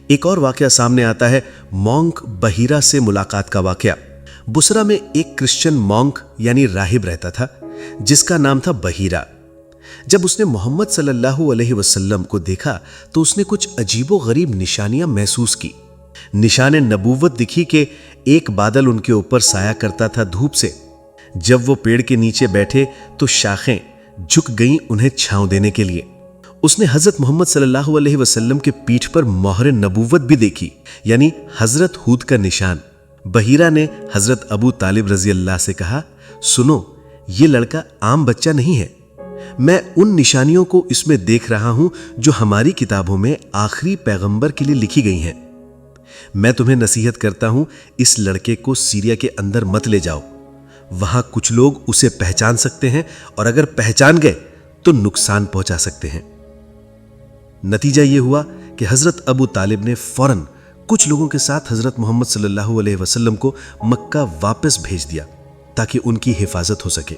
ایک اور واقعہ سامنے آتا ہے مونک بحیرہ سے ملاقات کا واقعہ۔ بصرہ میں ایک کرسچن مونک یعنی راہب رہتا تھا جس کا نام تھا بحیرہ۔ جب اس نے محمد صلی اللہ علیہ وسلم کو دیکھا تو اس نے کچھ عجیب و غریب نشانیاں محسوس کی۔ نشان نبوت دکھی کہ ایک بادل ان کے اوپر سایہ کرتا تھا دھوپ سے۔ جب وہ پیڑ کے نیچے بیٹھے تو شاخیں جھک گئیں انہیں چھاؤں دینے کے لیے۔ اس نے حضرت محمد صلی اللہ علیہ وسلم کے پیٹھ پر مہر نبوت بھی دیکھی، یعنی حضرت ہود کا نشان۔ بحیرہ نے حضرت ابو طالب رضی اللہ سے کہا، سنو، یہ لڑکا عام بچہ نہیں ہے، میں ان نشانیوں کو اس میں دیکھ رہا ہوں جو ہماری کتابوں میں آخری پیغمبر کے لیے لکھی گئی ہیں۔ میں تمہیں نصیحت کرتا ہوں، اس لڑکے کو سیریا کے اندر مت لے جاؤ، وہاں کچھ لوگ اسے پہچان سکتے ہیں اور اگر پہچان گئے تو نقصان پہنچا سکتے ہیں۔ نتیجہ یہ ہوا کہ حضرت ابو طالب نے فوراً کچھ لوگوں کے ساتھ حضرت محمد صلی اللہ علیہ وسلم کو مکہ واپس بھیج دیا تاکہ ان کی حفاظت ہو سکے۔